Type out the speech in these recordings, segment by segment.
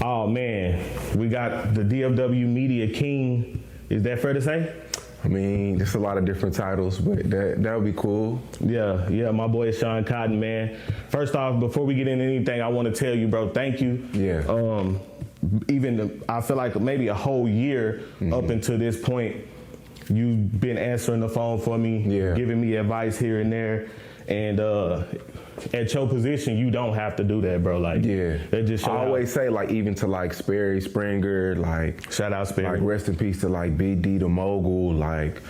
Oh man, we got the DFW Media King. Is that fair to say? I mean, there's a lot of different titles, but that would be cool. Yeah, my boy Shawn Cotton, man. First off, before we get into anything, I want to tell you, bro, thank you. Yeah. I feel like maybe a whole year up until this point, you've been answering the phone for me, giving me advice here and there, and at your position, you don't have to do that, bro. Like, that just I always say, like, even to like Sperry Springer, like, shout out Sperry, like rest in peace to like Big D the mogul, like,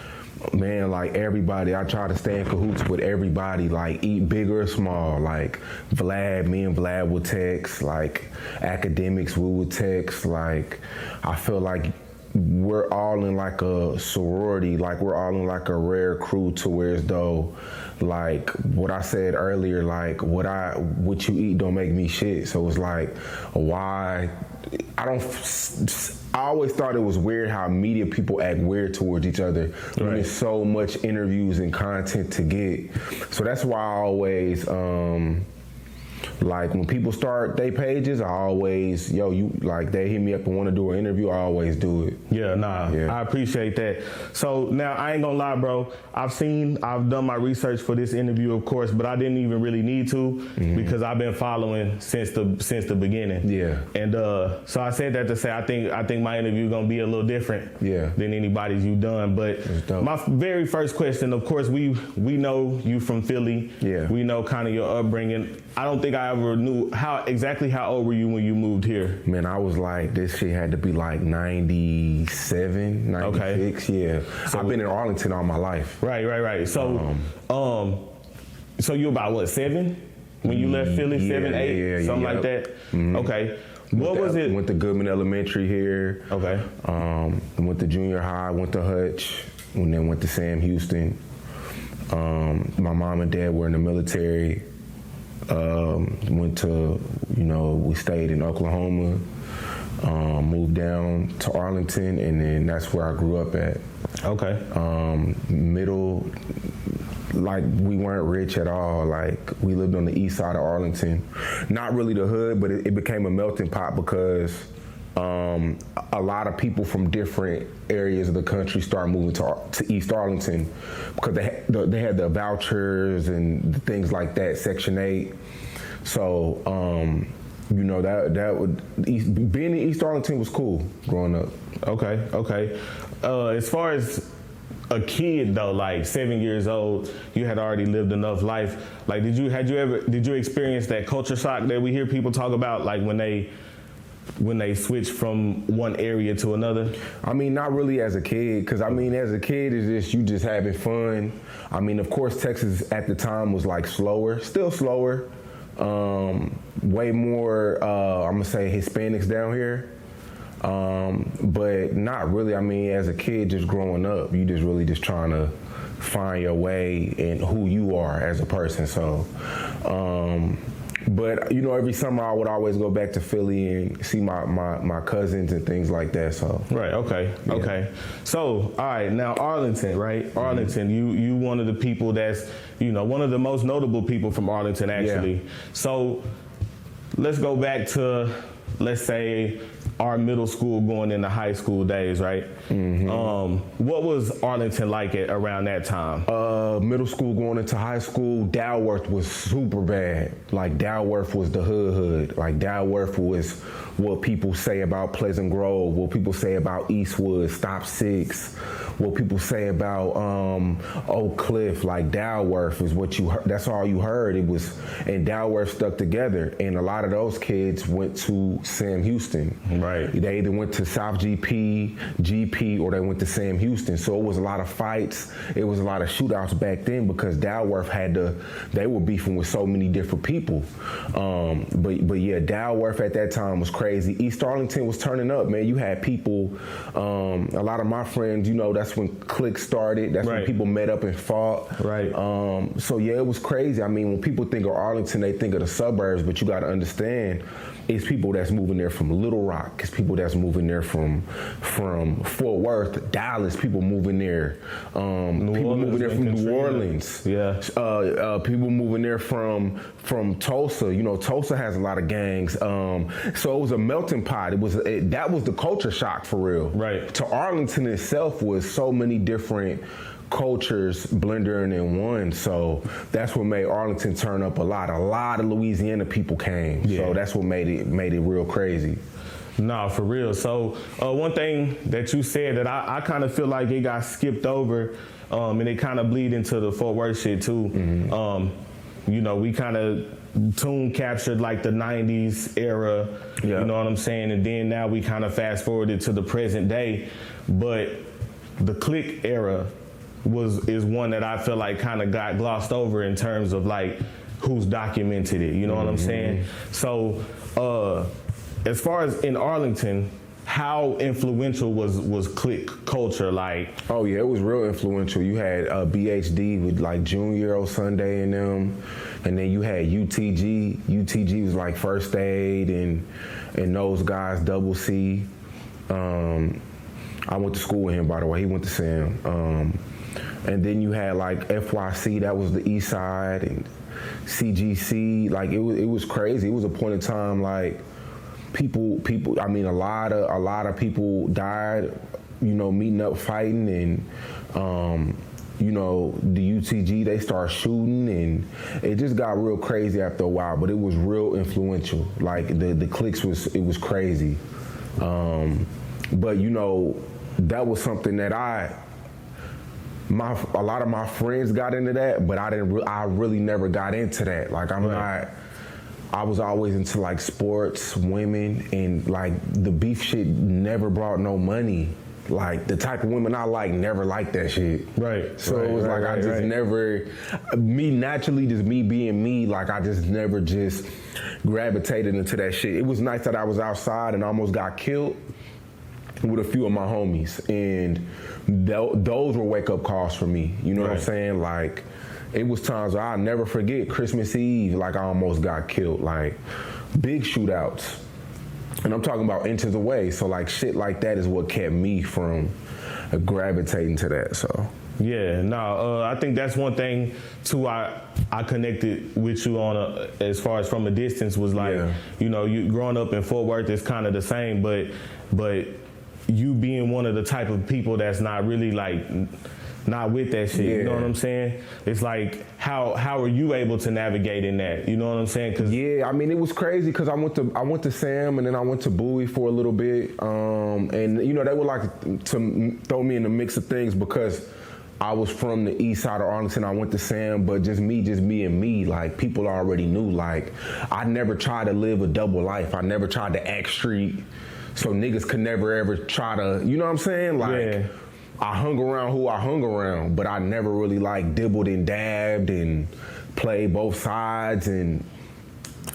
man, like everybody. I try to stay in cahoots with everybody, like eat big or small. Like Vlad, me and Vlad would text, like academics we would text. Like I feel like we're all in like a sorority, like we're all in like a rare crew to where as though, like what I said earlier, like what you eat don't make me shit. So it's like, why? I always thought it was weird how media people act weird towards each other when there's so much interviews and content to get. So that's why I always, like when people start their pages, I always, they hit me up and want to do an interview, I always do it. I appreciate that. So now I ain't gonna lie, bro. I've done my research for this interview, of course, but I didn't even really need to because I've been following since the beginning. Yeah. And so I said that to say I think my interview gonna be a little different than anybody's you've done. But my very first question, of course, we know you from Philly. Yeah. We know kind of your upbringing. I don't think I ever knew how old were you when you moved here? Man, I was like, this shit had to be like 97, 96, yeah. So I've been in Arlington all my life. Right. So, so you about what, 7? When you left Philly, 7, 8, something like that? Okay. What was it? Went to Goodman Elementary here. Okay. Went to junior high, went to Hutch, and then went to Sam Houston. My mom and dad were in the military. Went to, we stayed in Oklahoma, moved down to Arlington, and then that's where I grew up at. Okay. Middle, like we weren't rich at all. Like we lived on the east side of Arlington. Not really the hood, but it became a melting pot because a lot of people from different areas of the country started moving to East Arlington because they had the vouchers and the things like that, Section 8. So, being in East Arlington was cool growing up. Okay. As far as a kid though, like 7 years old, you had already lived enough life. Like, did you experience that culture shock that we hear people talk about, like when they switch from one area to another? I mean, not really as a kid, because I mean, as a kid, it's you just having fun. I mean, of course, Texas at the time was like slower, still slower. Way more, I'm gonna say Hispanics down here. But not really. I mean, as a kid, just growing up, you just really just trying to find your way and who you are as a person. So, but every summer I would always go back to Philly and see my cousins and things like that. So right, okay. So all right, now Arlington, right? Arlington, you one of the people that's one of the most notable people from Arlington, actually. Yeah. So let's go back to, let's say, our middle school going into high school days, right? What was Arlington like around that time? Middle school going into high school, Dalworth was super bad. Like Dalworth was the hood. Like Dalworth was what people say about Pleasant Grove, what people say about Eastwood, Stop 6, what people say about Oak Cliff. Like Dalworth is what you heard. That's all you heard. It was, and Dalworth stuck together. And a lot of those kids went to Sam Houston. Right. They either went to South GP, or they went to Sam Houston. So it was a lot of fights. It was a lot of shootouts back then because Dalworth they were beefing with so many different people. But yeah, Dalworth at that time was crazy. East Arlington was turning up, man. You had people, a lot of my friends, that's when cliques started. That's when people met up and fought. Right. So yeah, it was crazy. I mean, when people think of Arlington, they think of the suburbs, but you got to understand, It's people that's moving there from Little Rock. It's people that's moving there from Fort Worth, Dallas. People moving there. People moving there from New Orleans. Yeah. People moving there from Tulsa. You know, Tulsa has a lot of gangs. So it was a melting pot. That was the culture shock for real. Right. To Arlington itself was so many different cultures blending in one, so that's what made Arlington turn up a lot. A lot of Louisiana people came, so that's what made it real crazy. No, for real. So one thing that you said that I kind of feel like it got skipped over, and it kind of bleed into the Fort Worth shit too. You know, we kind of tune captured like the 90s era, you know what I'm saying? And then now we kind of fast forwarded to the present day, but the click era is one that I feel like kind of got glossed over in terms of like who's documented it, you know what I'm saying? So as far as in Arlington, how influential was click culture? Like, oh yeah, it was real influential. You had BHD with like Junior Sunday and them, and then you had UTG. UTG was like First Aid and those guys, Double C. I went to school with him, by the way. He went to Sam. And then you had like FYC, that was the East Side, and CGC. Like it was crazy. It was a point in time like people. I mean, a lot of people died. You know, meeting up, fighting, and you know, the UTG, they started shooting, and it just got real crazy after a while. But it was real influential. Like the cliques it was crazy. But you know, that was something that a lot of my friends got into that, but I really never got into that. Like I was always into like sports, women, and like the beef shit never brought no money. Like the type of women I like never liked that shit. Right. So it was like I just never, me naturally, just me being me, like I just never just gravitated into that shit. It was nice that I was outside and almost got killed with a few of my homies, and those were wake-up calls for me. You know what I'm saying? Like, it was times where I'll never forget Christmas Eve, like I almost got killed, like big shootouts. And I'm talking about inches away, so like shit like that is what kept me from gravitating to that, so. Yeah, no, I think that's one thing too. I connected with you on as far as from a distance was like, you know, you growing up in Fort Worth is kind of the same, but you being one of the type of people that's not really like not with that shit. You know what I'm saying? It's like how are you able to navigate in that? You know what I'm saying? Cause I mean, it was crazy because I went to Sam, and then I went to Bowie for a little bit, and you know they would like to throw me in the mix of things because I was from the east side of Arlington. I went to Sam, but just me and me. Like people already knew. Like I never tried to live a double life. I never tried to act street, so niggas could never ever try to. You know what I'm saying? Like I hung around who I hung around, but I never really like dibbled and dabbed and played both sides, and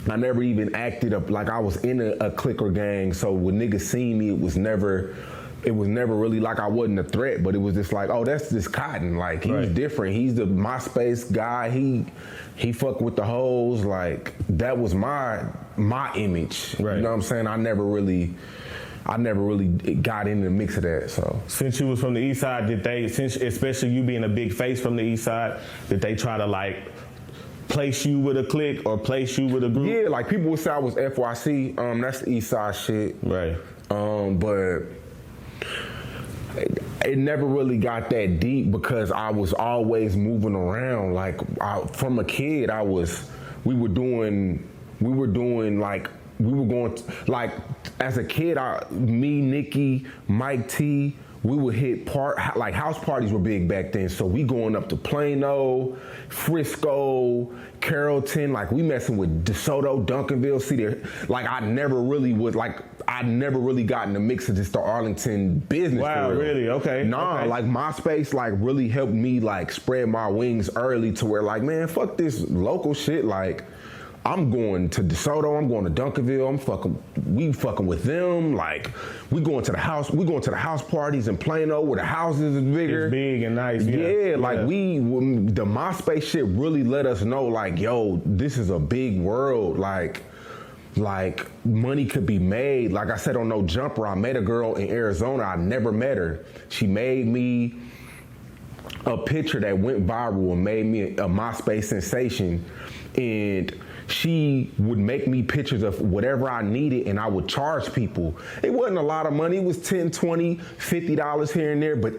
I never even acted up like I was in a clique or gang. So when niggas seen me, it was never really like I wasn't a threat, but it was just like, oh, that's just Cotton. Like he's different. He's the MySpace guy. He fuck with the hoes. Like that was my image. Right. You know what I'm saying? I never really got in the mix of that. So since you was from the east side, especially you being a big face from the east side, did they try to like place you with a clique or place you with a group? Yeah, like people would say I was FYC. That's the east side shit. Right. But it never really got that deep because I was always moving around. Like from a kid, we were going like as a kid, me, Nikki, Mike T, we would hit like house parties were big back then. So we going up to Plano, Frisco, Carrollton, like we messing with DeSoto, Duncanville. See there, like I never really got in the mix of just the Arlington business. Wow, really? Okay. Nah, like MySpace like really helped me like spread my wings early to where like, man, fuck this local shit. Like I'm going to DeSoto, I'm going to Duncanville, we fucking with them. Like we going to the house parties in Plano where the houses is bigger. It's big and nice. Yeah, like the MySpace shit really let us know like, yo, this is a big world. Like like money could be made. Like I said on No Jumper, I met a girl in Arizona. I never met her. She made me a picture that went viral and made me a MySpace sensation. And she would make me pictures of whatever I needed and I would charge people. It wasn't a lot of money. It was $10, $20, $50 here and there. But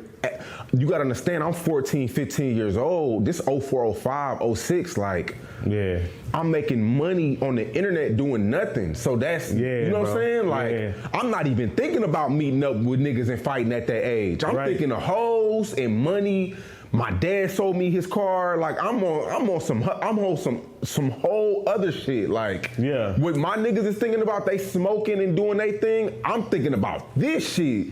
you got to understand, I'm 14, 15 years old. This 04, 05, 06, like, yeah, I'm making money on the internet doing nothing. So that's, you know what I'm saying? Like, I'm not even thinking about meeting up with niggas and fighting at that age. I'm thinking of hoes and money. My dad sold me his car. Like, I'm on some whole other shit. Like, what my niggas is thinking about, they smoking and doing their thing. I'm thinking about this shit.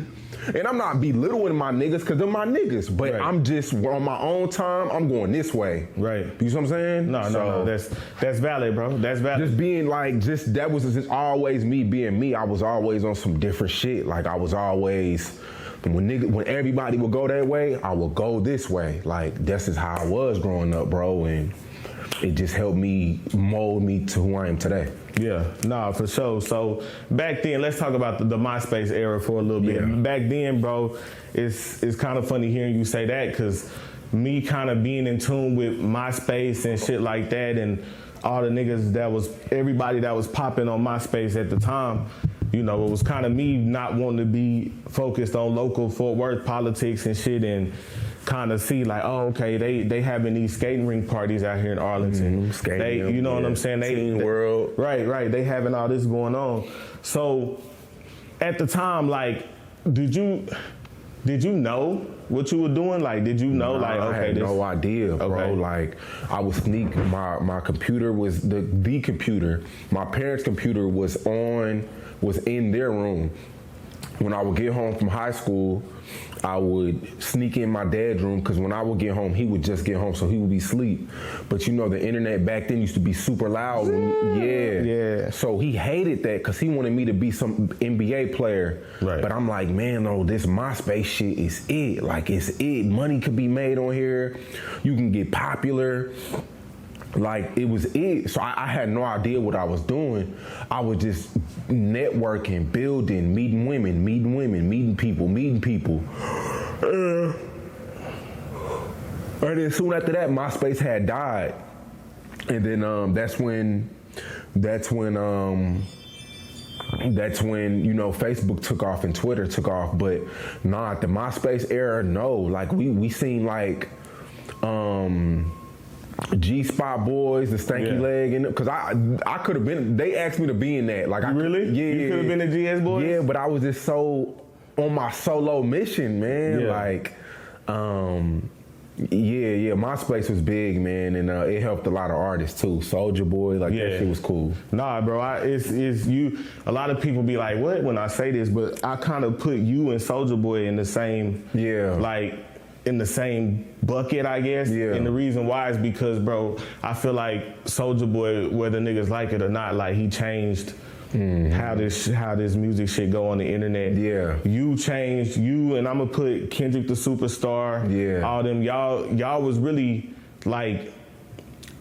And I'm not belittling my niggas because they're my niggas, but I'm just on my own time. I'm going this way. Right. You see what I'm saying? No. That's valid, bro. That's valid. Just being like, that was just always me being me. I was always on some different shit. Like I was always, when everybody would go that way, I would go this way. Like that's just how I was growing up, bro. And it just helped me mold me to who I am today. Yeah, nah, for sure. So back then, let's talk about the MySpace era for a little bit. Back then, bro, it's kind of funny hearing you say that because me kind of being in tune with MySpace and shit like that and all the niggas everybody that was popping on MySpace at the time, you know, it was kind of me not wanting to be focused on local Fort Worth politics and shit and kind of see like, oh, okay, they having these skating rink parties out here in Arlington. Skating, you know what I'm saying? Teen World. Right. They having all this going on. So at the time, like, did you know what you were doing? Like, did you know, like, okay, I had no idea, bro. Okay. Like, I was sneaking. My computer was the computer. My parents' computer was in their room. When I would get home from high school, I would sneak in my dad's room because when I would get home, he would just get home, so he would be asleep. But you know, the internet back then used to be super loud. So he hated that because he wanted me to be some NBA player. Right. But I'm like, man, no, this MySpace shit is it. Like, it's it. Money could be made on here. You can get popular. Like, it was it. So I had no idea what I was doing. I was just networking, building, meeting women, meeting people. And then soon after that, MySpace had died. And then that's when you know, Facebook took off and Twitter took off. But nah, the MySpace era, no. Like we seen like G-Spot Boys, the Stanky Leg, and because I could have been. They asked me to be in that. Like, really? You could have been the GS Boys. Yeah, but I was just so on my solo mission, man. Like, MySpace was big, man, and it helped a lot of artists too. Soulja Boy, like that shit was cool. Nah, bro, it's you. A lot of people be like, "What?" when I say this, but I kind of put you and Soulja Boy in the same, like, in the same bucket, I guess. And the reason why is because, bro, I feel like Soulja Boy, whether niggas like it or not, like he changed how this music shit go on the internet. You changed, and I'm gonna put Kendrick the Superstar, all them, y'all was really like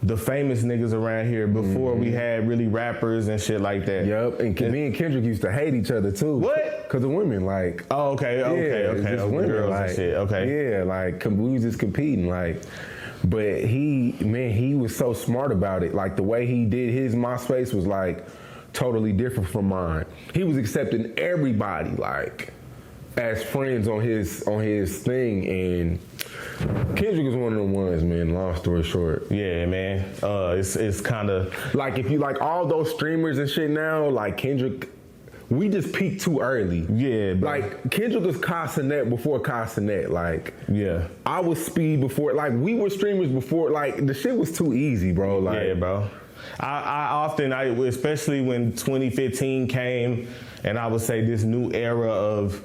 the famous niggas around here before we had really rappers and shit like that. And me and Kendrick used to hate each other too. What? Because of women, like. Oh, okay. Just women, girls like, and shit. Okay. Yeah, like we was just competing, like. But he was so smart about it. Like the way he did his MySpace was like totally different from mine. He was accepting everybody like as friends on his thing, and Kendrick was one of them ones, man. Long story short. Yeah, man. It's kind of like if you like all those streamers and shit now, like Kendrick, we just peaked too early. Yeah, bro. Like Kendrick was Castanet before Castanet. Like, I was Speed before. Like, we were streamers before. Like, the shit was too easy, bro. Like, yeah, bro. I often, especially when 2015 came, and I would say this new era of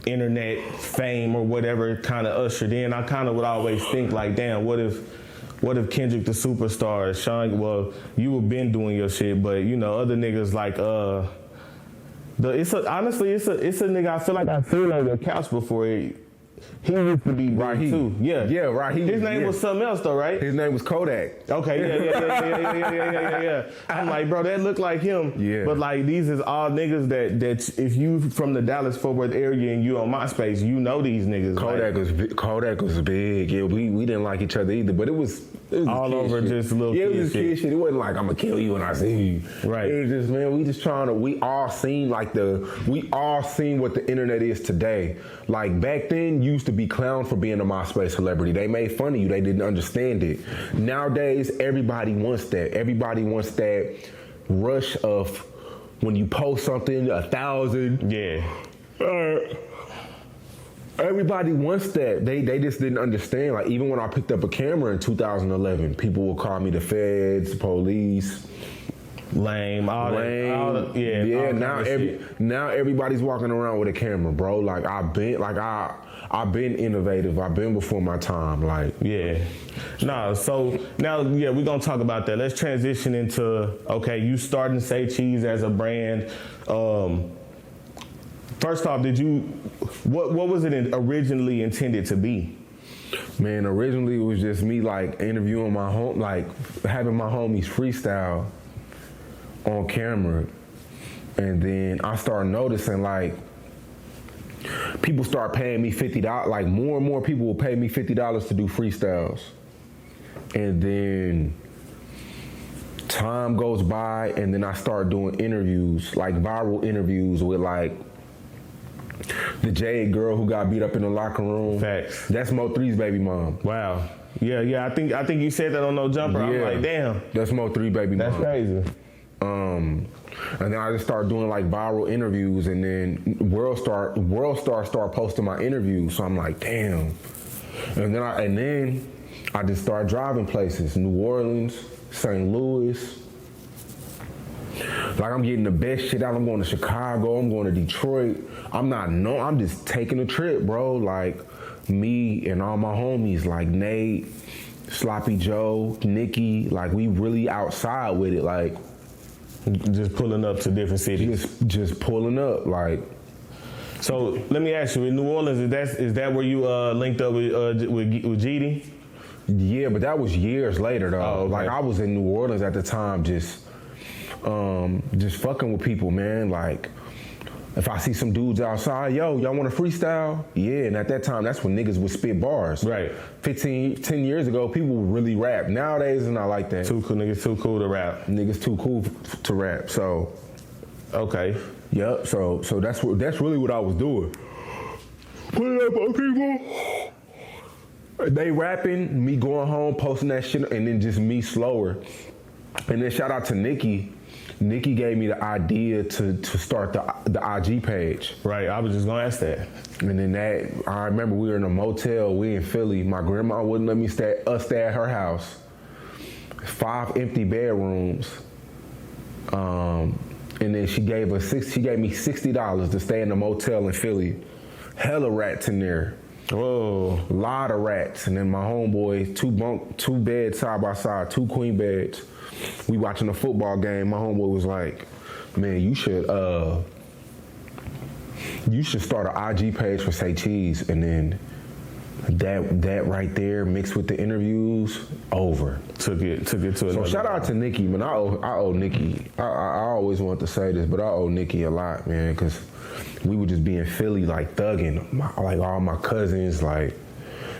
internet fame or whatever kind of ushered in, I kind of would always think like, damn, what if Kendrick the Superstar, Shawn, well, you were been doing your shit, but you know, other niggas like honestly it's a nigga I feel like the couch before He used to be big too. Yeah. Yeah, right. His name was something else though, right? His name was Kodak. Okay, yeah. I'm like, bro, that look like him. Yeah. But like, these is all niggas that if you from the Dallas-Fort Worth area and you on MySpace, you know these niggas. Kodak was big. Yeah, we didn't like each other either, but it was all over shit. just little it kid was kid shit. It wasn't like I'm gonna kill you when I see you. Right. It was just, man, we all seen what the internet is today. Like back then, you used to be clowned for being a MySpace celebrity. They made fun of you. They didn't understand it. Nowadays, everybody wants that. Everybody wants that rush of when you post something, 1,000. Yeah. Everybody wants that. They just didn't understand. Like even when I picked up a camera in 2011, people would call me the feds, the police. Lame. Now everybody's walking around with a camera, bro. Like I've been innovative. I've been before my time. Like yeah. Nah. So now we're gonna talk about that. Let's transition into okay. You starting Say Cheese as a brand. First off, what was it originally intended to be? Man, originally it was just me like interviewing having my homies freestyle on camera. And then I started noticing like people start paying me $50. Like more and more people will pay me $50 to do freestyles. And then time goes by and then I start doing interviews, like viral interviews with like the Jade girl who got beat up in the locker room. Facts. That's Mo3's baby mom. Wow. Yeah. I think you said that on No Jumper. Yeah. I'm like, damn. That's Mo3 baby mom. That's crazy. And then I just started doing like viral interviews, and then World Star started posting my interviews. So I'm like, damn. And then I just started driving places: New Orleans, St. Louis. Like I'm getting the best shit out. I'm going to Chicago. I'm going to Detroit. I'm just taking a trip, bro. Like me and all my homies, like Nate, Sloppy Joe, Nikki. Like we really outside with it. Like just pulling up to different cities. Just pulling up, like. So let me ask you: in New Orleans, is that where you linked up with GD? Yeah, but that was years later though. Oh, okay. Like I was in New Orleans at the time, just fucking with people, man. Like if I see some dudes outside, yo, y'all want to freestyle? Yeah, and at that time, that's when niggas would spit bars. Right. 10 years ago, people would really rap. Nowadays, it's not like that. Niggas too cool to rap. Niggas too cool to rap. So, okay. Yep. So that's really what I was doing. Put it up on people. They rapping, me going home, posting that shit, and then just me slower. And then shout out to Nikki. Nikki gave me the idea to start the IG page. Right, I was just gonna ask that. And then I remember we were in a motel, we in Philly. My grandma wouldn't let me stay at her house. 5 empty bedrooms. And then she gave me $60 to stay in the motel in Philly. Hella rats in there. Whoa. A lot of rats. And then my homeboy, 2 beds side by side, 2 queen beds. We watching a football game. My homeboy was like, man, you should start an IG page for Say Cheese. And then that right there mixed with the interviews, over. Took it to another. So shout out to Nikki, man. I owe Nikki. I always want to say this, but I owe Nikki a lot, man, because we would just be in Philly like thugging. Like all my cousins, like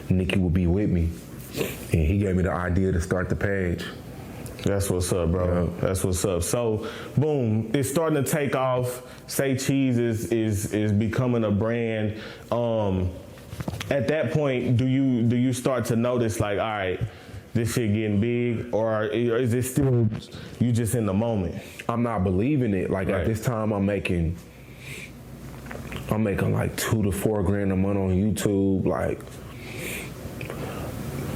Nikki would be with me. And he gave me the idea to start the page. That's what's up, bro. Yeah. That's what's up. So, boom, it's starting to take off. Say Cheese is becoming a brand. At that point, do you start to notice like, all right, this shit getting big, or is it still you just in the moment? I'm not believing it. Like right. At this time, I'm making like $2 to $4 grand a month on YouTube. Like,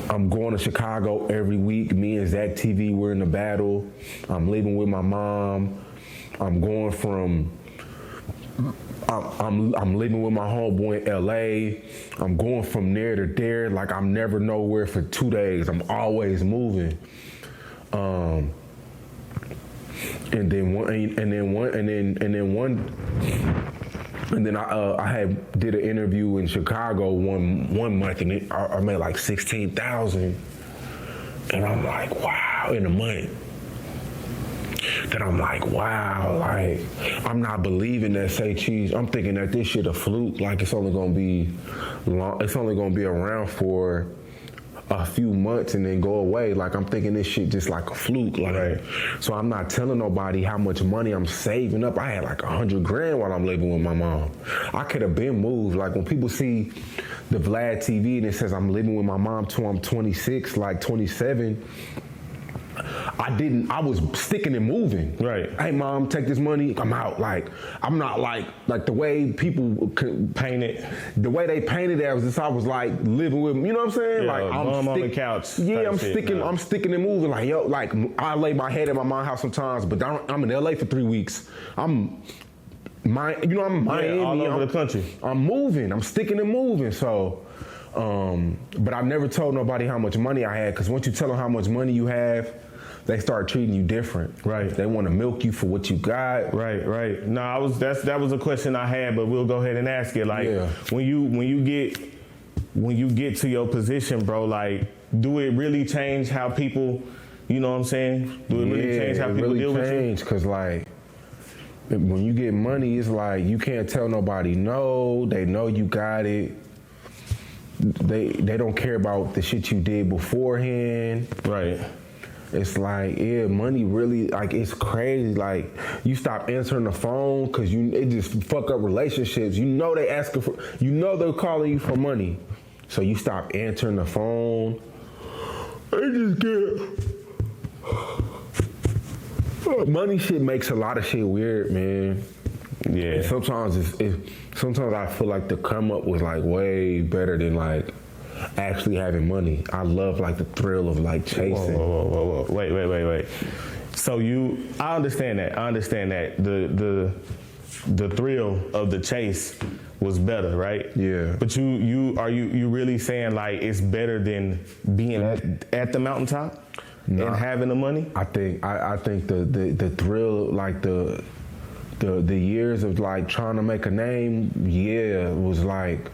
I'm going to Chicago every week. Me and Zach TV, we're in the battle. I'm living with my mom. I'm living with my homeboy in LA. I'm going from there to there. Like I'm never nowhere for 2 days. I'm always moving. And then And then I had did an interview in Chicago one month, and I made like 16,000, and I'm like, wow, in a month. Then I'm like, wow, like I'm not believing that Say Cheese. I'm thinking that this shit a fluke. Like it's only gonna be around for a few months and then go away. Like I'm thinking this shit just like a fluke. Like, right. So I'm not telling nobody how much money I'm saving up. I had like 100 grand while I'm living with my mom. I could have been moved. Like when people see the Vlad TV and it says I'm living with my mom till I'm 26, like 27. I was sticking and moving. Right. Hey, mom, take this money, I'm out. Like, I'm not like the way people paint it. The way they painted it, I was like living with them. You know what I'm saying? Yeah, like, I'm on the couch. Yeah, I'm sticking and moving. Like, yo, like I lay my head at my mom's house sometimes, but I'm in LA for 3 weeks. I'm Miami. All over the country. I'm moving. I'm sticking and moving. So, but I never told nobody how much money I had, because once you tell them how much money you have, they start treating you different. Right. They want to milk you for what you got. Right. No, that was a question I had, but we'll go ahead and ask it. Like, when you get to your position, bro, like, do it really change how people, you know what I'm saying? Do it really change how people deal with you? It really change, because like, when you get money, it's like you can't tell nobody no. They know you got it. They don't care about the shit you did beforehand. Right. It's like, yeah, money really, like, it's crazy. Like, you stop answering the phone because it just fuck up relationships. You know they're calling you for money. So you stop answering the phone. Money shit makes a lot of shit weird, man. Yeah. And sometimes sometimes I feel like the come up was like way better than like actually having money. I love like the thrill of like chasing. Whoa. Wait. So I understand that. The thrill of the chase was better, right? Yeah. But you really saying like it's better than being at the mountaintop and having the money? I think the thrill, like the years of like trying to make a name, was like,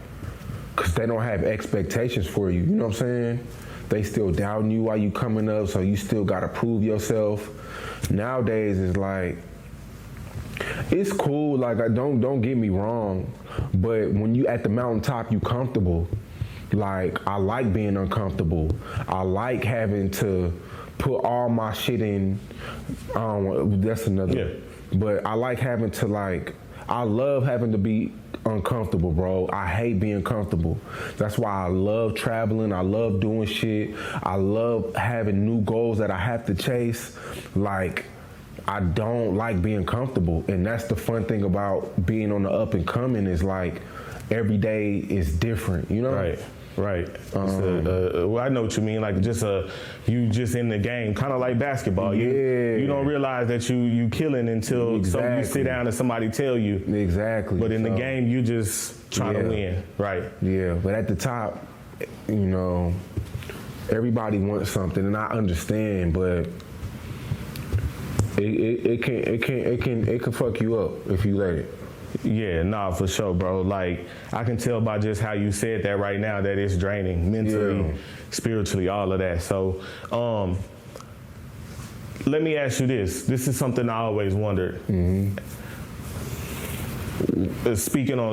because they don't have expectations for you, you know what I'm saying? They still doubting you while you coming up, so you still gotta prove yourself. Nowadays, it's like, it's cool, like, don't get me wrong, but when you at the mountaintop, you comfortable. Like, I like being uncomfortable. I like having to put all my shit in, that's another. Yeah. But I like having to, like, I love having to be uncomfortable, bro. I hate being comfortable. That's why I love traveling. I love doing shit. I love having new goals that I have to chase. Like, I don't like being comfortable. And that's the fun thing about being on the up and coming, is like every day is different, you know? Right. Well, I know what you mean. Like, you just in the game, kind of like basketball. You don't realize that you killing until you sit down and somebody tell you. Exactly. But in the game, you just trying to win. Right. Yeah. But at the top, you know, everybody wants something, and I understand, but it can fuck you up if you let it. Yeah, nah, for sure, bro. Like, I can tell by just how you said that right now that it's draining mentally, spiritually, all of that. So, let me ask you this. This is something I always wondered. Mm-hmm.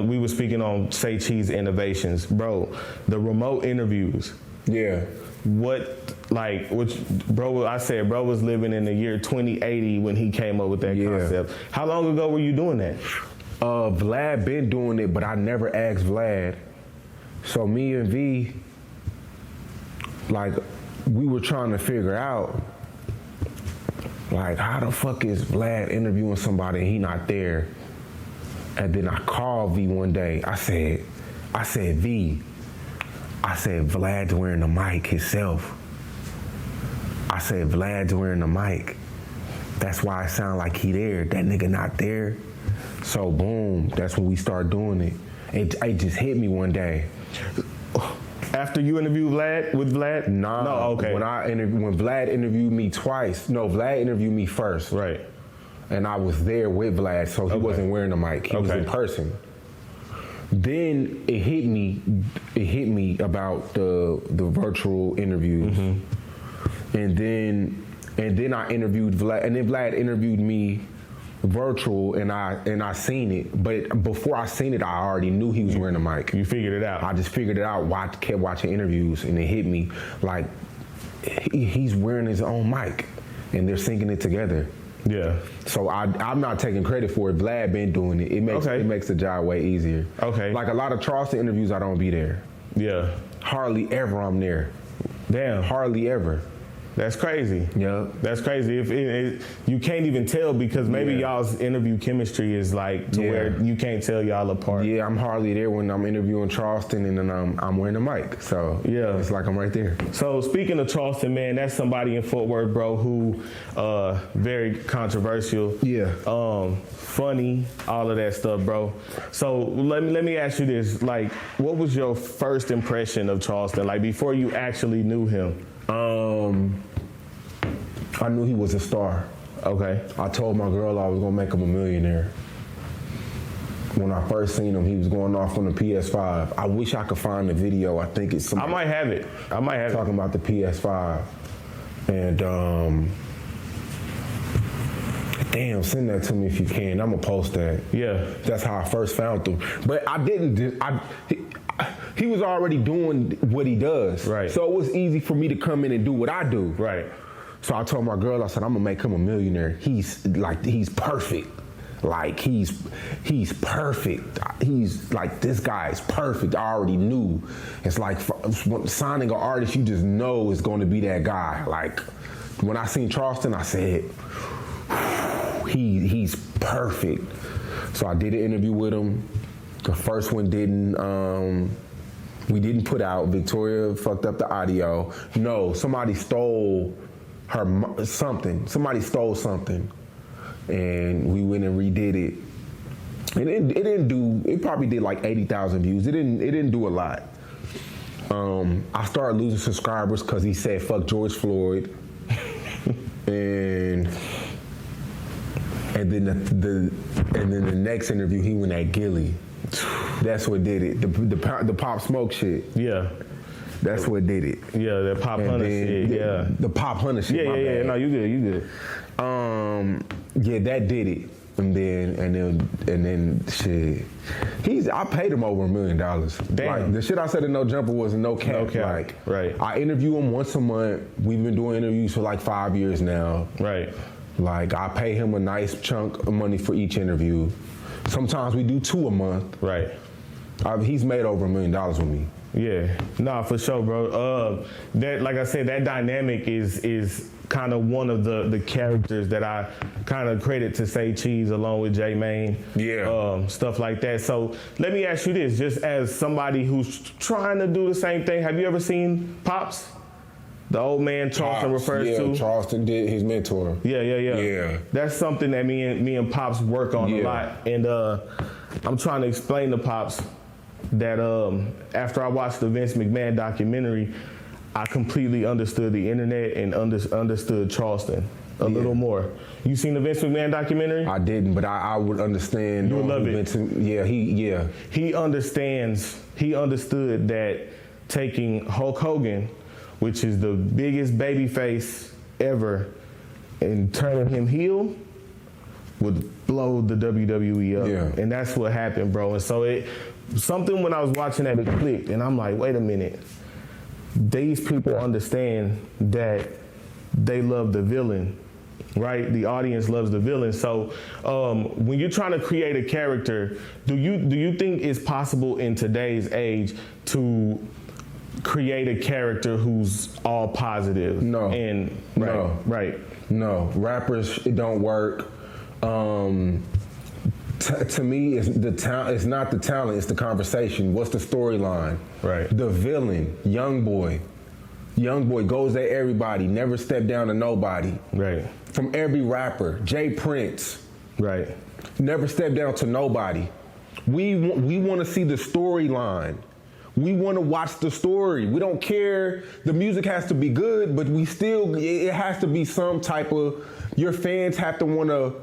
We were speaking on Say Cheese Innovations, bro. The remote interviews. Yeah. Bro, I said bro was living in the year 2080 when he came up with that concept. How long ago were you doing that? Vlad been doing it, but I never asked Vlad. So me and V, like, we were trying to figure out, like, how the fuck is Vlad interviewing somebody and he not there? And then I called V one day. I said, V, Vlad's wearing the mic himself. I said, Vlad's wearing the mic. That's why it sound like he there. That nigga not there. So boom, that's when we start doing it. It just hit me one day. After you interviewed with Vlad? Nah. No, okay. When Vlad interviewed me twice. No, Vlad interviewed me first. Right. And I was there with Vlad, so he wasn't wearing the mic. He was in person. Then it hit me about the virtual interviews, and then I interviewed Vlad, and then Vlad interviewed me virtual, and I seen it. But before I seen it, I already knew he was wearing a mic. You figured it out. I just figured it out. Kept watching interviews, and it hit me like he's wearing his own mic, and they're singing it together. Yeah. So I'm not taking credit for it. Vlad been doing it. It makes the job way easier. Okay. Like a lot of Charleston interviews, I don't be there. Yeah. Hardly ever I'm there. Damn. Hardly ever. That's crazy. Yeah. That's crazy. If you can't even tell because maybe y'all's interview chemistry is like to where you can't tell y'all apart. Yeah, I'm hardly there when I'm interviewing Charleston, and then I'm wearing a mic. So yeah, it's like I'm right there. So speaking of Charleston, man, that's somebody in Fort Worth, bro, who very controversial. Yeah. Funny, all of that stuff, bro. So let me ask you this: like, what was your first impression of Charleston? Like before you actually knew him? I knew he was a star. Okay. I told my girl I was gonna make him a millionaire. When I first seen him, he was going off on the PS5. I wish I could find the video. I think it's somebody. I might have it. Talking about the PS5. And damn, send that to me if you can. I'm gonna post that. Yeah. That's how I first found him. But I didn't. He was already doing what he does. Right. So it was easy for me to come in and do what I do. Right. So I told my girl, I said, I'm gonna make him a millionaire. He's perfect. Like he's perfect. He's like, this guy is perfect. I already knew. It's like signing an artist you just know is gonna be that guy. Like when I seen Charleston, I said, he's perfect. So I did an interview with him. The first one we didn't put out. Victoria fucked up the audio. No, somebody stole something. Somebody stole something, and we went and redid it. And it probably did like 80,000 views. It didn't do a lot. I started losing subscribers because he said fuck George Floyd, and then the next interview he went at Gilly. That's what did it. The Pop Smoke shit. Yeah. That's what did it. Yeah, that Pop Hunter shit. Yeah. The Pop Hunter shit. Yeah. No, you good. Yeah, that did it. And then shit. I paid him over $1 million. Damn. Like the shit I said in No Jumper was no cap. No cap. Like, right. I interview him once a month. We've been doing interviews for like 5 years now. Right. Like I pay him a nice chunk of money for each interview. Sometimes we do 2 a month. Right. He's made over $1 million with me. Yeah, nah, for sure, bro. That, like I said, that dynamic is kind of one of the characters that I kind of credit to Say Cheese along with J Mane. Yeah. Stuff like that. So let me ask you this, just as somebody who's trying to do the same thing, have you ever seen Pops? The old man Charleston refers to? Yeah, Charleston did his mentor. Yeah. That's something that me and Pops work on a lot. And I'm trying to explain to Pops that after I watched the Vince McMahon documentary, I completely understood the internet and understood Charleston a little more. You seen the Vince McMahon documentary? I didn't, but I would understand. You would love it. He understands. He understood that taking Hulk Hogan, which is the biggest babyface ever, and turning him heel would blow the WWE up. Yeah. And that's what happened, bro. And so something when I was watching that, it clicked, and I'm like, wait a minute. These people understand that they love the villain, right? The audience loves the villain. So when you're trying to create a character, do you think it's possible in today's age to create a character who's all positive? No. Right. No. Rappers, it don't work. To me, it's not the talent, it's the conversation. What's the storyline? Right. The villain, young boy goes at everybody, never step down to nobody. Right. From every rapper, Jay Prince. Right. Never step down to nobody. We want to see the storyline. We want to watch the story. We don't care. The music has to be good, but it has to be some type of, your fans have to want to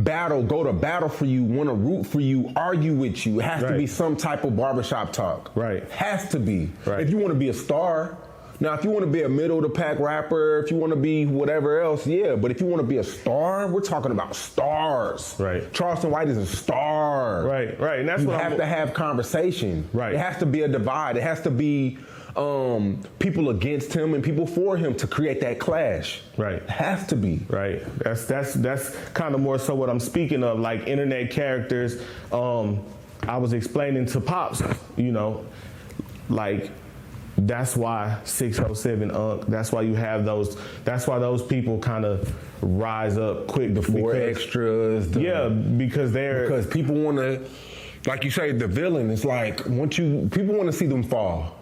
go to battle for you, want to root for you, argue with you. It has to be Right. some type of barbershop talk. Right. Has to be. Right. If you want to be a star. Now, if you want to be a middle of the pack rapper, if you want to be whatever else, yeah. But if you want to be a star, we're talking about stars. Right. Charleston White is a star. Right. And that's You what have to have conversation. Right. It has to be a divide. It has to be people against him and people for him to create that clash. Right. It has to be. Right. That's kind of more so what I'm speaking of, like internet characters. I was explaining to Pops, like that's why 607 Unc. That's why you have those. That's why those people kind of rise up quick. The four extras. Because people want to, like you say, the villain. It's like people want to see them fall.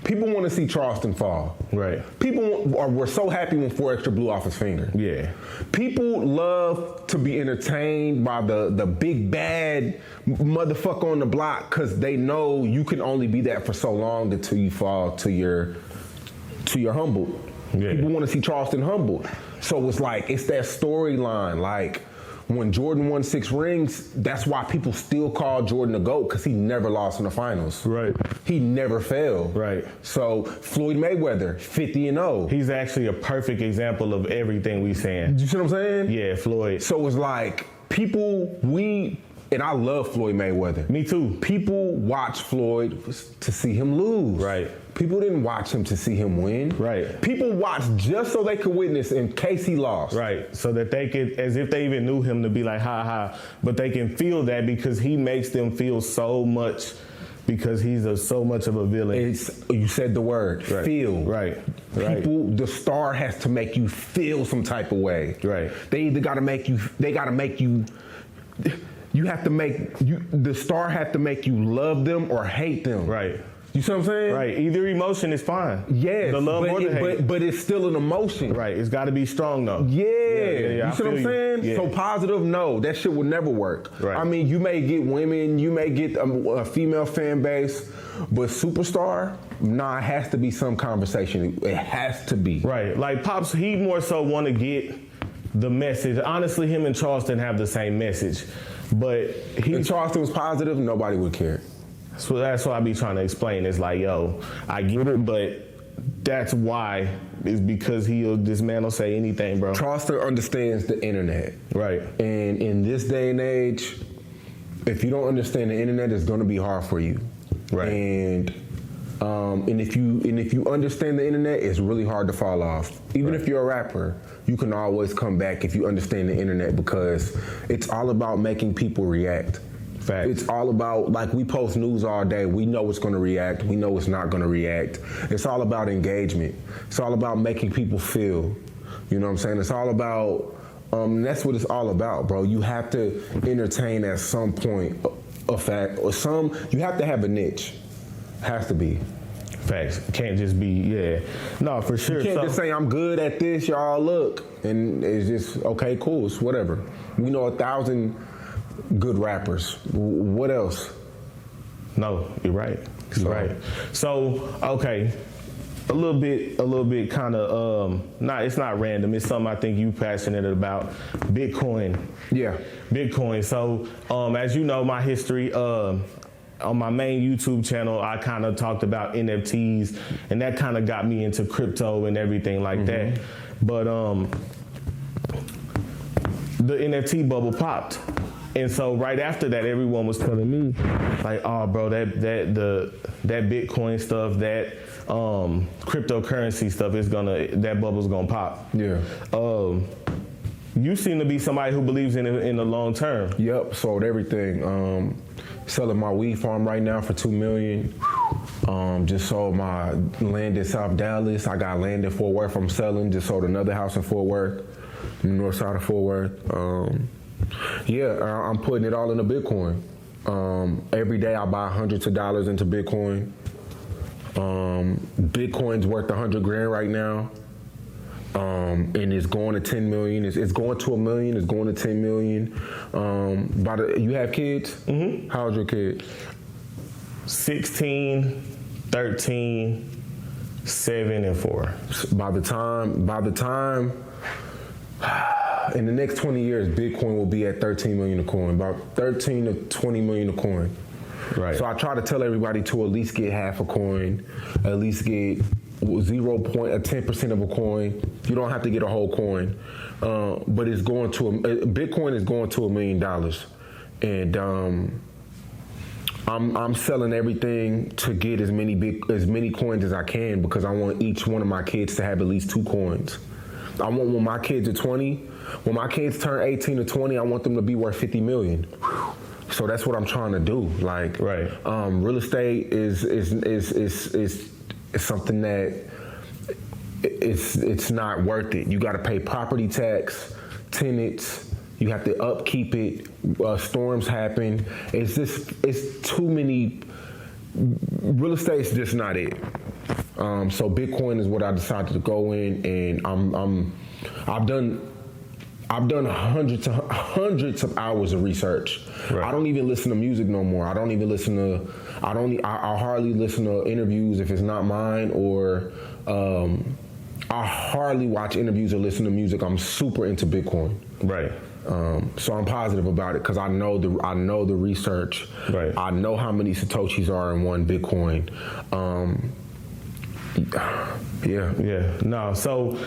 People want to see Charleston fall. Right. People were so happy when 4 Extra blew off his finger. Yeah. People love to be entertained by the big bad motherfucker on the block because they know you can only be that for so long until you fall to your humbled. Yeah. People want to see Charleston humbled. So it's like, it's that storyline. Like, when Jordan won 6 rings, that's why people still call Jordan the GOAT, because he never lost in the finals. Right. He never failed. Right. So Floyd Mayweather, 50-0. He's actually a perfect example of everything we saying. You see what I'm saying? Yeah, Floyd. So it's like and I love Floyd Mayweather. Me too. People watch Floyd to see him lose. Right. People didn't watch him to see him win. Right. People watched just so they could witness in case he lost. Right. So that they could, as if they even knew him, to be like, ha ha. But they can feel that because he makes them feel so much, because he's so much of a villain. You said the word, Right. feel. Right. The star has to make you feel some type of way. Right. They either got to make you, the star have to make you love them or hate them. Right. You see what I'm saying? Right. Either emotion is fine. Yes. The love or the hate. But it's still an emotion. Right. It's got to be strong though. Yeah. I You see what I'm feel saying? Yeah. So positive, no, that shit would never work. Right. I mean, you may get women, you may get a female fan base, but superstar, nah, it has to be some conversation. It has to be. Right. Like Pops, he more so want to get the message. Honestly, him and Charleston have the same message, but If Charleston was positive, nobody would care. So that's what I be trying to explain. It's like, yo, I get it, but that's why. Is because this man will say anything, bro. Charleston understands the internet. Right. And in this day and age, if you don't understand the internet, it's going to be hard for you. Right. And if you understand the internet, it's really hard to fall off. Even if you're a rapper, you can always come back if you understand the internet, because it's all about making people react. Fact. It's all about, like, we post news all day. We know it's going to react. We know it's not going to react. It's all about engagement. It's all about making people feel. You know what I'm saying? It's all about, that's what it's all about, bro. You have to entertain at some point, you have to have a niche. Has to be. Facts. Can't just be, No, for sure. You can't just say, I'm good at this, y'all, look. And it's just, okay, cool, it's whatever. We know 1,000 good rappers. What else? No, you're right. You're right. So, okay, a little bit kind of, it's not random. It's something I think you passionate about. Bitcoin. Yeah. Bitcoin. So, as you know, my history, on my main YouTube channel, I kind of talked about NFTs, and that kind of got me into crypto and everything like that. But the NFT bubble popped. And so right after that, everyone was telling me, like, oh, bro, that Bitcoin stuff, that cryptocurrency stuff that bubble's gonna pop. Yeah. You seem to be somebody who believes in it in the long term. Yep, sold everything. Selling my weed farm right now for $2 million. Just sold my land in South Dallas. I got land in Fort Worth I'm selling. Just sold another house in Fort Worth, north side of Fort Worth. I'm putting it all into Bitcoin. Every day I buy hundreds of dollars into Bitcoin. Bitcoin's worth $100,000 right now. And it's going to 10 million. It's going to $1 million. It's going to 10 million. You have kids? Mm-hmm. How old's your kid? 16, 13, 7, and 4. By the time In the next 20 years, Bitcoin will be at 13 million a coin, about 13 to 20 million a coin. Right. So I try to tell everybody to at least get half a coin, at least get 10% of a coin. You don't have to get a whole coin, but it's going to Bitcoin is going to $1 million, and I'm selling everything to get as many coins as I can because I want each one of my kids to have at least 2 coins. I want when my kids are 20, when my kids turn 18 or 20, I want them to be worth 50 million. So that's what I'm trying to do. Like, right. Real estate is something that it's not worth it. You got to pay property tax, tenants. You have to upkeep it. Storms happen. It's too many. Real estate's just not it. So Bitcoin is what I decided to go in, and I've done hundreds of hours of research. Right. I don't even listen to music no more. I hardly listen to interviews if it's not mine, or I hardly watch interviews or listen to music. I'm super into Bitcoin. Right. So I'm positive about it because I know the research. Right. I know how many Satoshis are in one Bitcoin. Yeah. No. So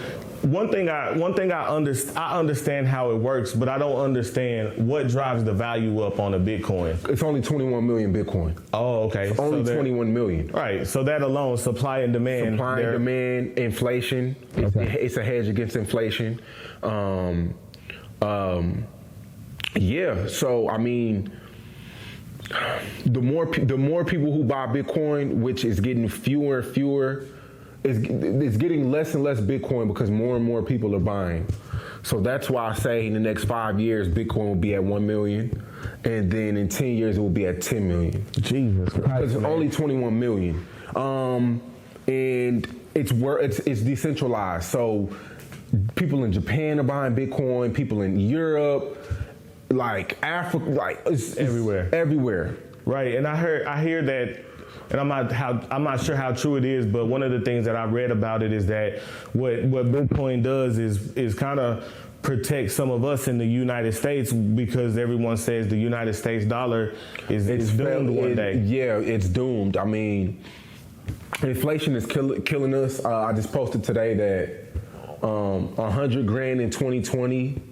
one thing I understand how it works, but I don't understand what drives the value up on a Bitcoin. It's only 21 million Bitcoin. Oh, okay. It's only 21 million. Right. So that alone, supply and demand. Demand, inflation. Okay. It's a hedge against inflation. Yeah. So I mean, the more people who buy Bitcoin, which is getting fewer and fewer, it's getting less and less Bitcoin because more and more people are buying. So that's why I say in the next 5 years, Bitcoin will be at 1 million, and then in 10 years it will be at 10 million. Jesus Christ! Because it's only 21 million, and it's decentralized. So people in Japan are buying Bitcoin. People in Europe, like Africa, like it's everywhere. Right, and I hear that, and I'm not sure how true it is, but one of the things that I read about it is that what Bitcoin does is kind of protect some of us in the United States, because everyone says the United States dollar is doomed one day. Yeah, it's doomed. I mean, inflation is killing us. I just posted today that $100,000 in 2020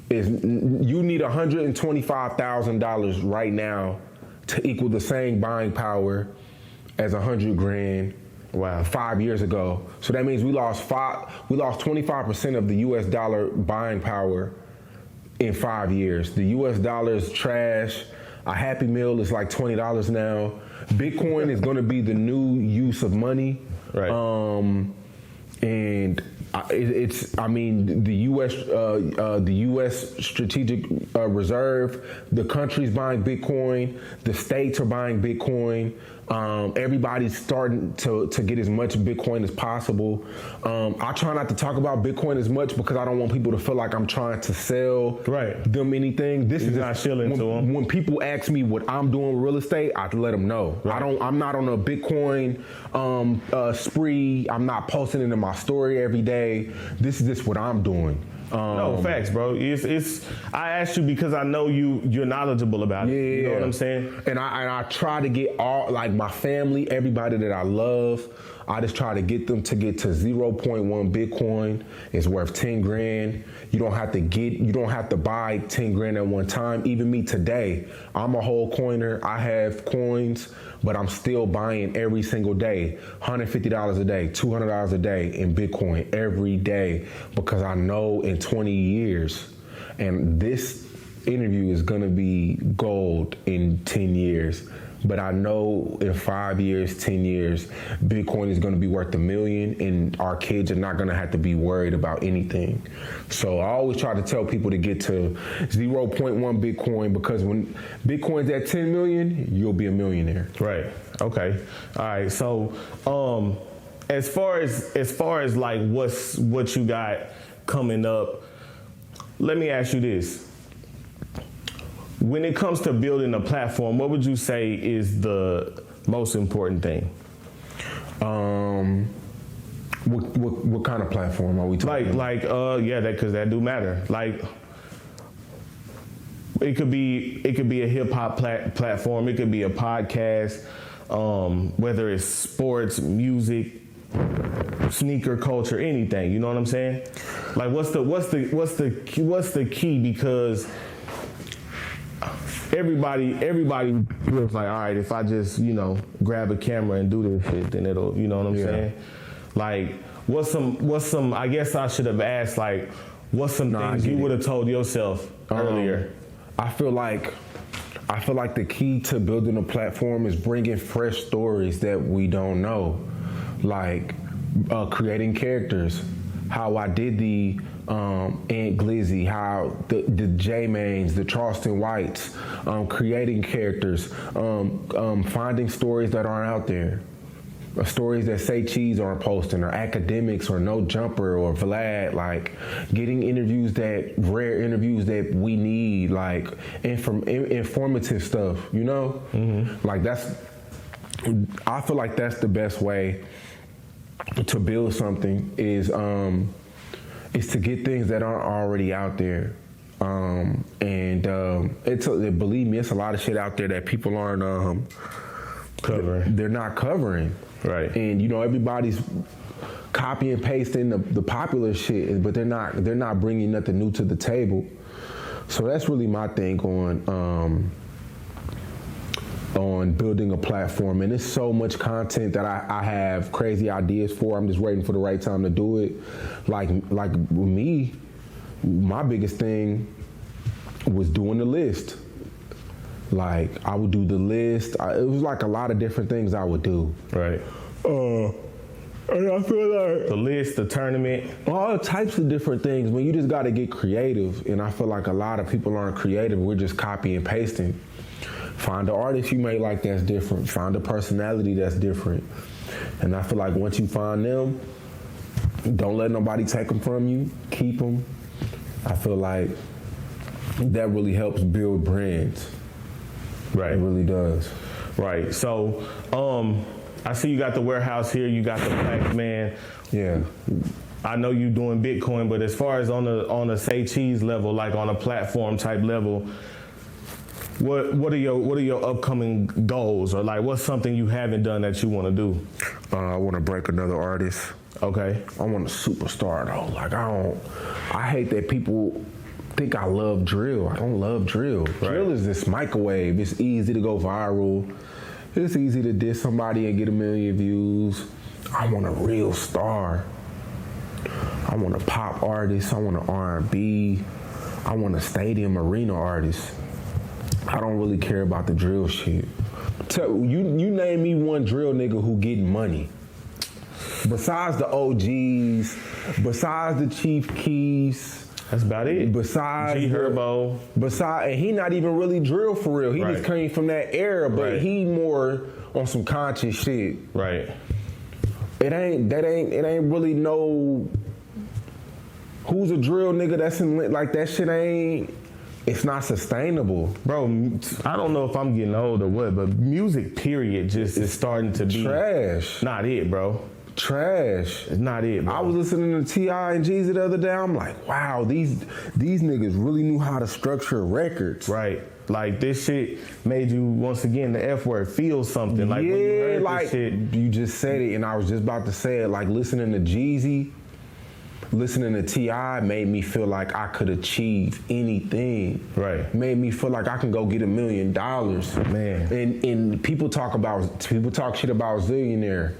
is, you need $125,000 right now to equal the same buying power as $100,000. Wow. 5 years ago. So that means we lost 25% of the U.S. dollar buying power in 5 years. The U.S. dollar is trash. A Happy Meal is like $20 now. Bitcoin is going to be the new use of money. Right. And the U.S. Strategic Reserve, the country's buying Bitcoin, the states are buying Bitcoin. Everybody's starting to get as much Bitcoin as possible. I try not to talk about Bitcoin as much because I don't want people to feel like I'm trying to sell them anything. This is not shilling to them. When people ask me what I'm doing with real estate, I let them know. Right. I'm not on a Bitcoin spree. I'm not posting it in my story every day. This is just what I'm doing. No, facts, bro. It's. I asked you because I know you're knowledgeable about it. You know what I'm saying? And I try to get all, like, my family, everybody that I love, I just try to get them to get to 0.1 Bitcoin. It's worth 10 grand. You don't have to buy 10 grand at one time. Even me today, I'm a whole coiner. I have coins, but I'm still buying every single day, $150 a day, $200 a day in Bitcoin every day, because I know in 20 years, and this interview is gonna be gold in 10 years, but I know in 5 years, 10 years, Bitcoin is gonna be worth $1 million, and our kids are not gonna have to be worried about anything. So I always try to tell people to get to 0.1 Bitcoin, because when Bitcoin's at 10 million, you'll be a millionaire. Right. Okay. All right. So, as far as like what you got coming up, let me ask you this. When it comes to building a platform, what would you say is the most important thing? What kind of platform are we talking? Because that do matter. Like, it could be a hip hop platform. It could be a podcast. Whether it's sports, music, sneaker culture, anything. You know what I'm saying? Like, what's the key? Because everybody feels like, all right, if I just grab a camera and do this shit, then it'll, you know what I'm saying? Like, what's some? I guess I should have asked, like, what's some things you would have told yourself earlier? I feel like the key to building a platform is bringing fresh stories that we don't know, like creating characters. How I did the Aunt Glizzy, how the J-Mains, the Charleston Whites, creating characters, finding stories that aren't out there. Stories that Say Cheese aren't posting, or academics, or No Jumper, or Vlad, like getting rare interviews that we need, like informative stuff, Mm-hmm. Like I feel like that's the best way to build something is to get things that aren't already out there. Believe me, it's a lot of shit out there that people aren't covering. They're not covering. Right. And everybody's copy and pasting the popular shit, but they're not bringing nothing new to the table. So that's really my thing on building a platform. And there's so much content that I have crazy ideas for. I'm just waiting for the right time to do it. Like with me, my biggest thing was doing the list. Like, I would do the list. It was like a lot of different things I would do. Right. And I feel like the list, the tournament, all types of different things. When you just got to get creative, and I feel like a lot of people aren't creative. We're just copy and pasting. Find an artist you may like that's different. Find a personality that's different. And I feel like once you find them, don't let nobody take them from you. Keep them. I feel like that really helps build brands. Right. It really does. Right. So, I see you got the warehouse here. You got the Black Man. Yeah. I know you doing Bitcoin, but as far as on a Say Cheese level, like on a platform type level, what are your upcoming goals, or like what's something you haven't done that you want to do? I want to break another artist. Okay. I want a superstar though. Like I hate that people think I love drill. I don't love drill. Right. Drill is this microwave. It's easy to go viral. It's easy to diss somebody and get 1 million views. I want a real star. I want a pop artist. I want an R&B. I want a stadium arena artist. I don't really care about the drill shit. You name me one drill nigga who getting money. Besides the OGs, besides the Chief Keefs. That's about it. Besides G Herbo. And he not even really drill for real. He just came from that era, but he more on some conscious shit. Right. It ain't really no who's a drill nigga that's in like that shit ain't. It's not sustainable. Bro, I don't know if I'm getting old or what, but music period just is starting to be trash. Not it, bro. Trash. It's not it, bro. I was listening to T.I. and Jeezy the other day. I'm like, wow, these niggas really knew how to structure records. Right. Like, this shit made you, once again, the F word, feel something. Like, when you heard this shit. You just said it, and I was just about to say it. Like, listening to Jeezy, listening to T.I. made me feel like I could achieve anything. Right. Made me feel like I can go get $1 million. Man. And people talk shit about Zillionaire,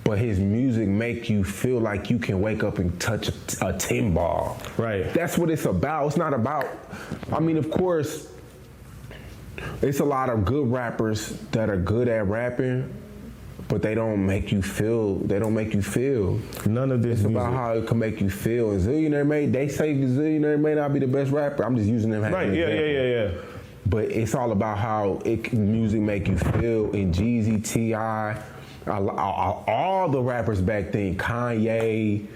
but his music make you feel like you can wake up and touch a 10 ball. Right. That's what it's about. It's not about, I mean, of course, it's a lot of good rappers that are good at rapping, but they don't make you feel. None of this is about how it can make you feel. And they say Zillionaire may not be the best rapper. I'm just using them as an example. Yeah. But it's all about how music make you feel. And Jeezy, T.I., all the rappers back then, Kanye,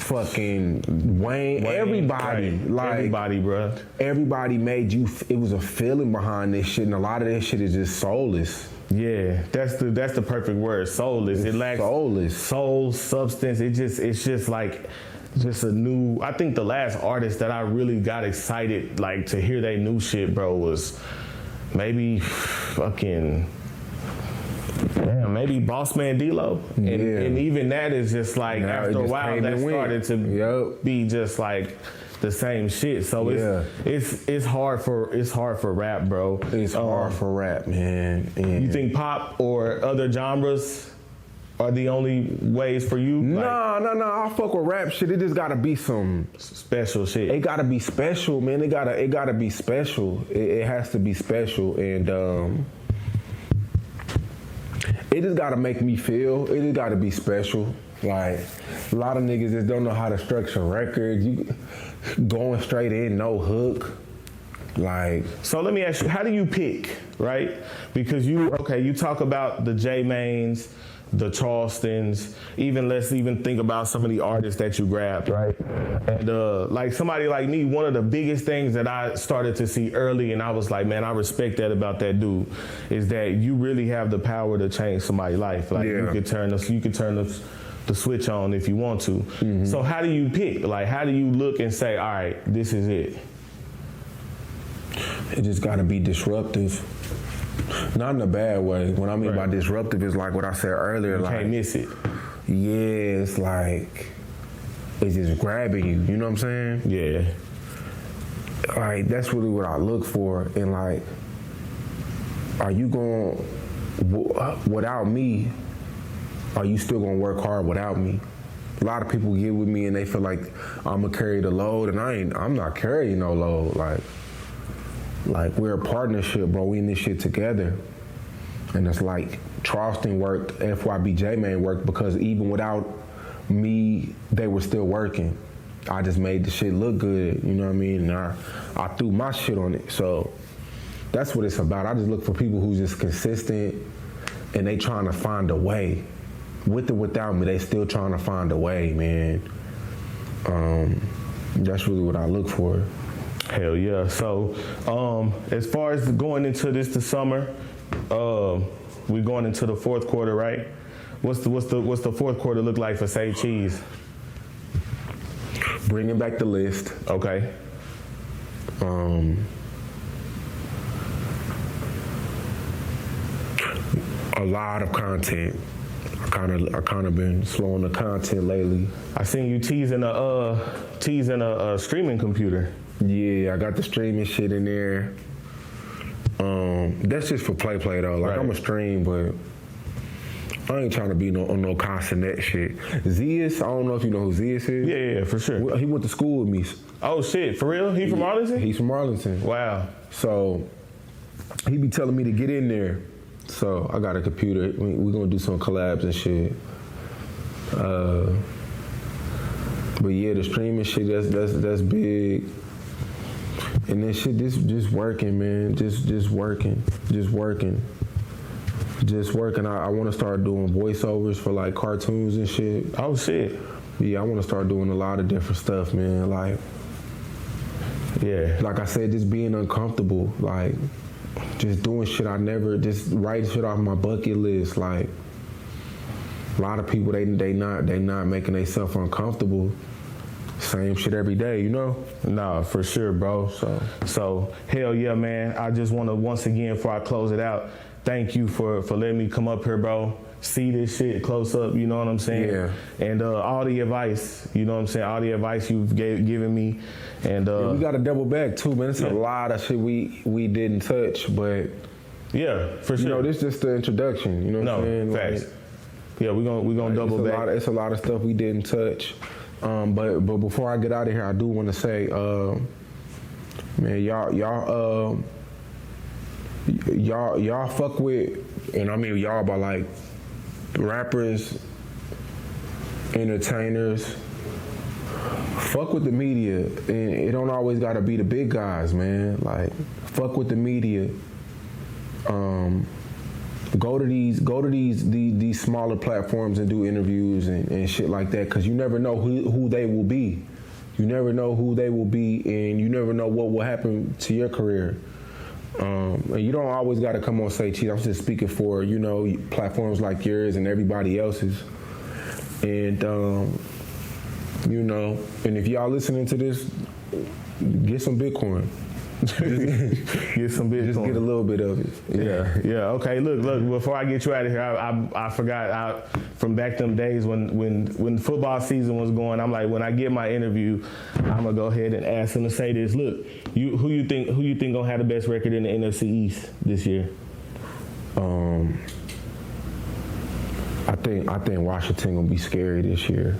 fucking Wayne, everybody, right. like everybody, bro. Everybody made you. It was a feeling behind this shit, and a lot of this shit is just soulless. Yeah, that's the perfect word. Soulless. It lacks soulless. Soul, substance. It's just like just a new. I think the last artist that I really got excited like to hear they new shit, bro, was maybe fucking. Damn, maybe Bossman D-Lo. And even that is just like now after a while that started to be just like the same shit. So it's hard for rap, bro. It's hard for rap, man. And you think pop or other genres are the only ways for you? No. I fuck with rap shit. It just gotta be some special shit. It gotta be special, man. It gotta be special. It has to be special, and it just gotta make me feel. It just gotta be special. Like a lot of niggas just don't know how to structure records. You going straight in, no hook. Like, so let me ask you, how do you pick, right? Because you talk about the J Mains, the Charlestons, let's even think about some of the artists that you grabbed, right? And like somebody like me, one of the biggest things that I started to see early, and I was like, man, I respect that about that dude, is that you really have the power to change somebody's life. Like you could turn the switch on if you want to. Mm-hmm. So how do you pick? Like how do you look and say, all right, this is it? It just gotta be disruptive. Not in a bad way. What I mean by disruptive is like what I said earlier. You like, can't miss it. Yeah, it's like, it's just grabbing you. You know what I'm saying? Yeah. Like, that's really what I look for. And like, are you going, without me, are you still going to work hard without me? A lot of people get with me and they feel like I'm going to carry the load, and I'm not carrying no load. Like we're a partnership, bro. We in this shit together. And it's like Charleston worked, FYB J-Man worked, because even without me, they were still working. I just made the shit look good, you know what I mean? And I threw my shit on it. So that's what it's about. I just look for people who's just consistent and they trying to find a way. With or without me, they still trying to find a way, man. That's really what I look for. Hell yeah. So as far as going into the summer, we're going into the fourth quarter, right? What's the fourth quarter look like for Say Cheese? Bringing back the list. Okay. A lot of content. I kind of been slow on the content lately. I seen you teasing a streaming computer. Yeah, I got the streaming shit in there. That's just for play though. Like I'm a stream, but I ain't trying to be on no constant net shit. Zeus, I don't know if you know who Zeus is. Yeah, for sure. He went to school with me. Oh shit, for real? He from Arlington? He's from Arlington. Wow. So he be telling me to get in there. So I got a computer. We're gonna do some collabs and shit. But yeah, the streaming shit, that's big. And then shit, just working, man. Just working. I want to start doing voiceovers for like cartoons and shit. Oh shit. Yeah, I want to start doing a lot of different stuff, man. Like, yeah. Like I said, just being uncomfortable, like just doing shit just writing shit off my bucket list. Like a lot of people, they not making themselves uncomfortable. Same shit every day, you know? Nah, for sure, bro. So hell yeah, man. I just want to, once again, before I close it out, thank you for letting me come up here, bro. See this shit close up, you know what I'm saying? Yeah. And all the advice, you know what I'm saying? All the advice you've given me. And we got to double back too, man. It's a lot of shit we didn't touch, but yeah, for sure. You know, this is just the introduction. You know what I'm saying? Facts. Like, yeah, we're gonna double back. It's a lot of stuff we didn't touch. But before I get out of here, I do want to say, man, y'all fuck with, and I mean y'all by like rappers, entertainers. Fuck with the media, and it don't always gotta be the big guys, man. Like, fuck with the media. go to these smaller platforms and do interviews and shit like that, because you never know who they will be. You never know who they will be, and you never know what will happen to your career. And you don't always got to come on stage. I'm just speaking for, you know, platforms like yours and everybody else's. And, you know, and if y'all listening to this, get some Bitcoin. Get some Bitcoin. Just get a little bit of it. Yeah. Okay. Look. Before I get you out of here, I forgot from back them days when football season was going. I'm like, when I get my interview, I'm gonna go ahead and ask them to say this. Look, who you think gonna have the best record in the NFC East this year? I think Washington gonna be scary this year.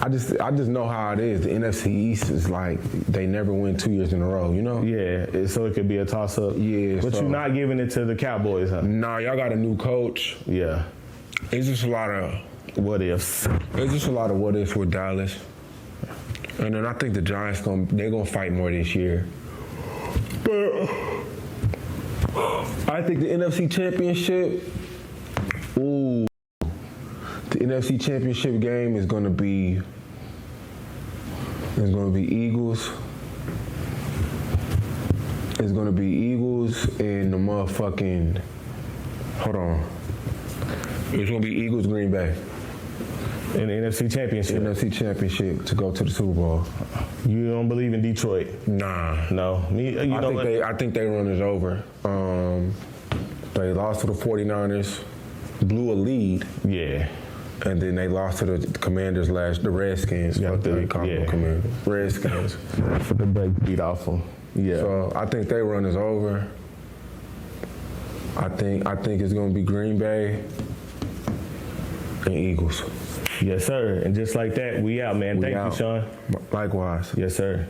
I just know how it is. The NFC East is like, they never win 2 years in a row, you know? Yeah, so it could be a toss-up. Yeah. But you're not giving it to the Cowboys, huh? Nah, y'all got a new coach. Yeah. It's just a lot of what ifs. It's just a lot of what ifs with Dallas. And then I think the Giants they're gonna fight more this year. But I think the NFC Championship, the NFC Championship game is gonna be Eagles. It's gonna be Eagles and the motherfucking, hold on. It's gonna be Eagles, Green Bay. In the NFC Championship? NFC Championship to go to the Super Bowl. You don't believe in Detroit? Nah. No? I think they run is over. They lost to the 49ers, blew a lead. Yeah. And then they lost to the Commanders the Redskins. Yeah, they call them Commanders. Redskins. For the break beat off them. Yeah. So I think they run is over. I think it's gonna be Green Bay and Eagles. Yes, sir. And just like that, we out, man. Thank you, Shawn. Likewise. Yes, sir.